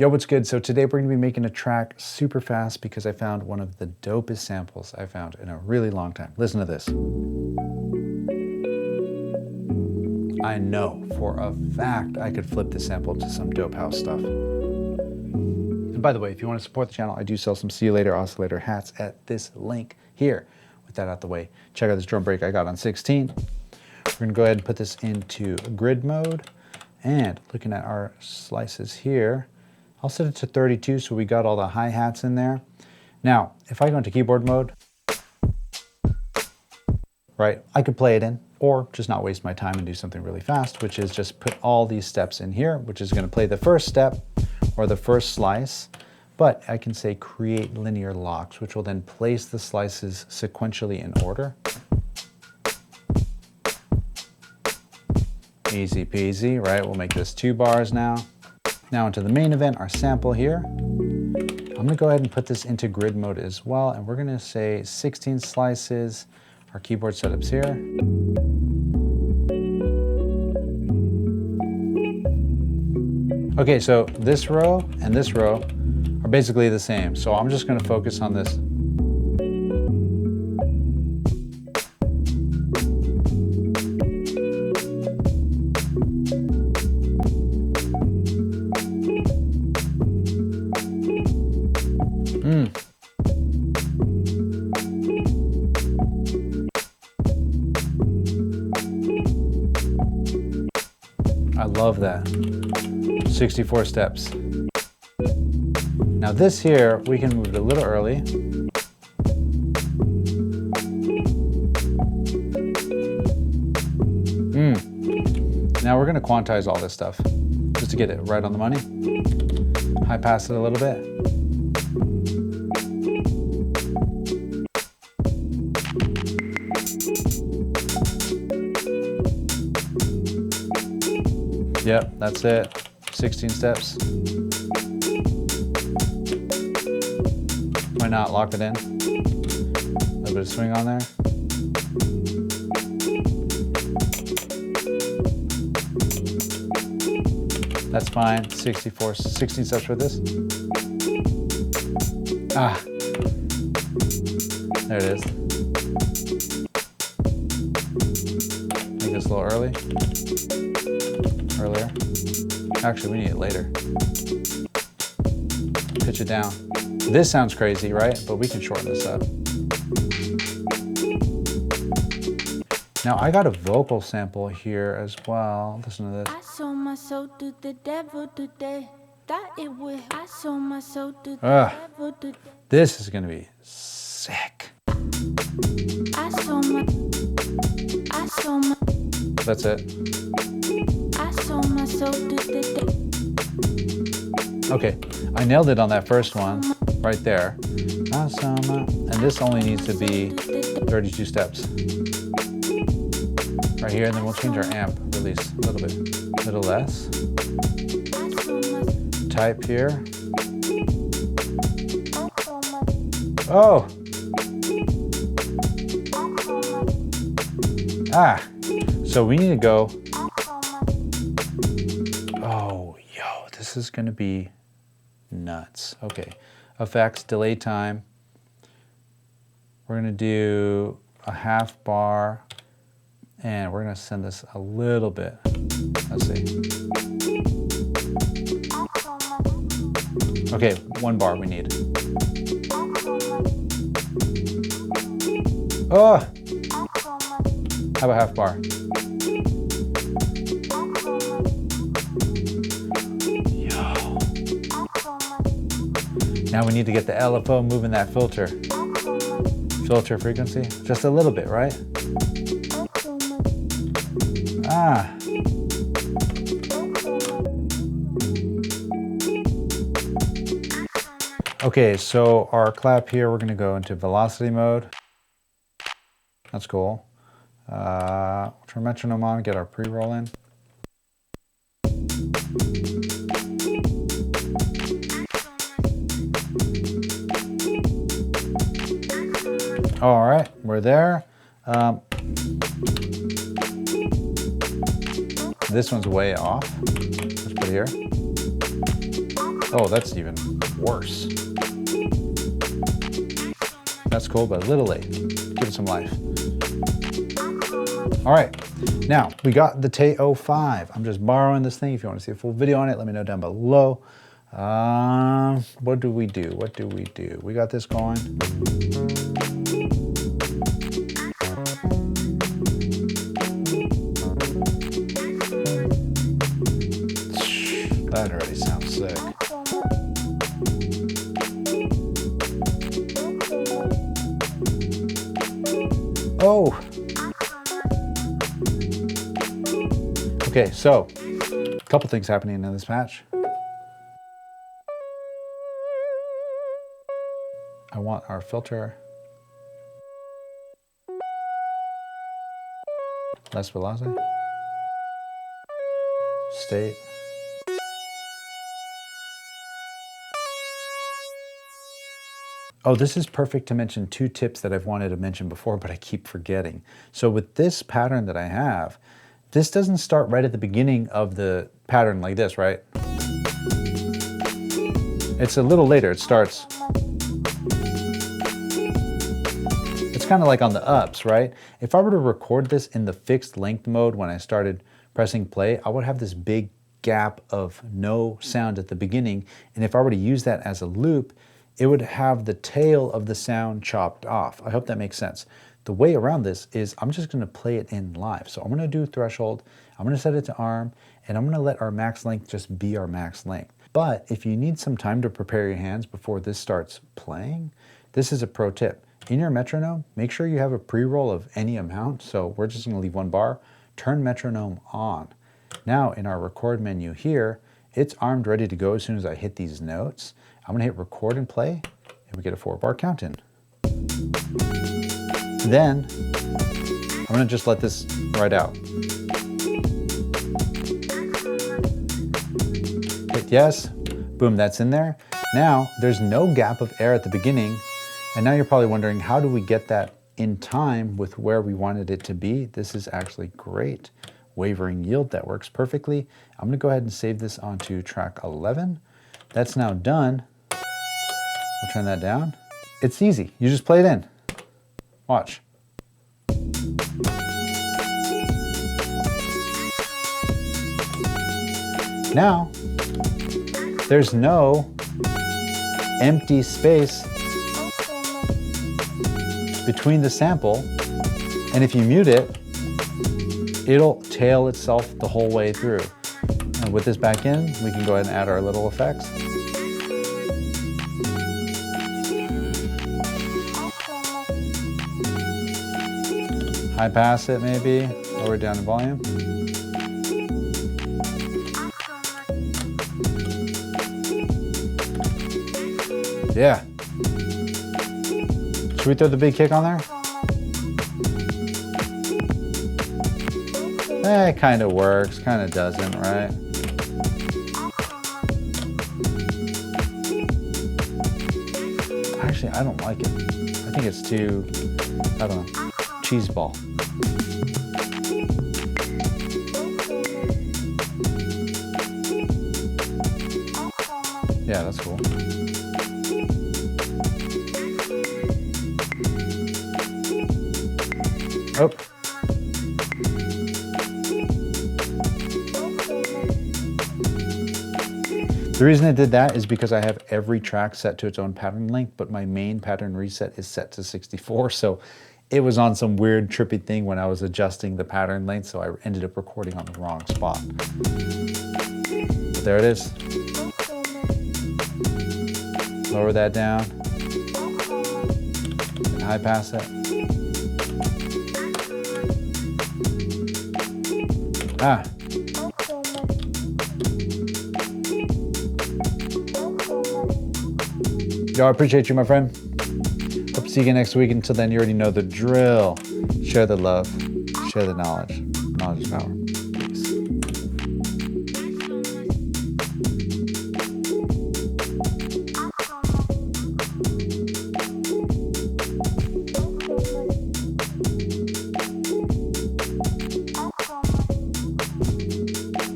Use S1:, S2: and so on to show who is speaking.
S1: Yo, what's good? So today we're gonna be making a track super fast because I found one of the dopest samples I found in a really long time. Listen to this. I know for a fact I could flip this sample into some dope house stuff. And by the way, if you want to support the channel, I do sell some See You Later oscillator hats at this link here. With that out the way, check out this drum break I got on 16. We're gonna go ahead and put this into grid mode. And looking at our slices here, I'll set it to 32 so we got all the hi-hats in there. Now, if I go into keyboard mode, right, I could play it in or just not waste my time and do something really fast, which is just put all these steps in here, which is gonna play the first step or the first slice, but I can say create linear locks, which will then place the slices sequentially in order. Easy peasy, right? We'll make this 2 bars now. Now into the main event, our sample here. I'm gonna go ahead and put this into grid mode as well, and we're gonna say 16 slices. Our keyboard setup's here. Okay, so this row and this row are basically the same. So I'm just gonna focus on this. I love that. 64 steps. Now this here, we can move it a little early. Now we're gonna quantize all this stuff just to get it right on the money. High pass it a little bit. Yep, that's it. 16 steps. Why not lock it in? A little bit of swing on there. That's fine. 16 steps for this. Ah, there it is. Make this a little earlier. Actually, we need it later. Pitch it down. This sounds crazy, right? But we can shorten this up. Now I got a vocal sample here as well. Listen to this.
S2: I sold my soul to the devil today. Thought it would. I sold my soul to the devil today.
S1: This is gonna be sick.
S2: I sold my.
S1: That's it. Okay, I nailed it on that first one, right there. And this only needs to be 32 steps. Right here, and then we'll change our amp release a little bit. A little less. Type here. Oh! Ah! So we need to go. Oh, yo, this is gonna be nuts. Okay, effects, delay time. We're gonna do a half bar, and we're gonna send this a little bit. Let's see. Okay, 1 bar we need. Oh! How about half bar? Now we need to get the LFO moving that filter. Filter frequency, just a little bit, right? Ah. Okay, so our clap here, we're gonna go into velocity mode. That's cool. Turn metronome on, get our pre-roll in. All right, we're there. This one's way off. Let's put it here. Oh, that's even worse. That's cool, but a little late. Give it some life. All right, now we got the Te-05. I'm just borrowing this thing. If you want to see a full video on it, let me know down below. What do we do? What do we do? We got this going. That already sounds sick. Oh. Okay, so a couple things happening in this patch. I want our filter less velocity, state. Oh, this is perfect to mention two tips that I've wanted to mention before, but I keep forgetting. So with this pattern that I have, this doesn't start right at the beginning of the pattern like this, right? It's a little later. It starts. It's kind of like on the ups, right? If I were to record this in the fixed length mode when I started pressing play, I would have this big gap of no sound at the beginning. And if I were to use that as a loop, it would have the tail of the sound chopped off. I hope that makes sense. The way around this is I'm just gonna play it in live. So I'm gonna do threshold, I'm gonna set it to arm, and I'm gonna let our max length just be our max length. But if you need some time to prepare your hands before this starts playing, this is a pro tip. In your metronome, make sure you have a pre-roll of any amount. So we're just gonna leave 1 bar, turn metronome on. Now in our record menu here, it's armed ready to go as soon as I hit these notes. I'm gonna hit record and play, and we get a 4-bar count in. Then, I'm gonna just let this ride out. Hit yes, boom, that's in there. Now, there's no gap of air at the beginning, and now you're probably wondering, how do we get that in time with where we wanted it to be? This is actually great. Wavering yield, that works perfectly. I'm gonna go ahead and save this onto track 11. That's now done. I'll turn that down. It's easy, you just play it in. Watch. Now, there's no empty space between the sample, and if you mute it, it'll tail itself the whole way through. And with this back in, we can go ahead and add our little effects. High pass it maybe, lower down in volume. Yeah. Should we throw the big kick on there? It kind of works, kind of doesn't, right? Actually, I don't like it. I think it's too, I don't know, cheese ball. Yeah, that's cool. Oh. The reason I did that is because I have every track set to its own pattern length, but my main pattern reset is set to 64. So it was on some weird trippy thing when I was adjusting the pattern length, so I ended up recording on the wrong spot. But there it is. Lower that down. And high pass it. Ah. Yo, I appreciate you, my friend. Hope to see you again next week. Until then, you already know the drill. Share the love, share the knowledge. Knowledge is power.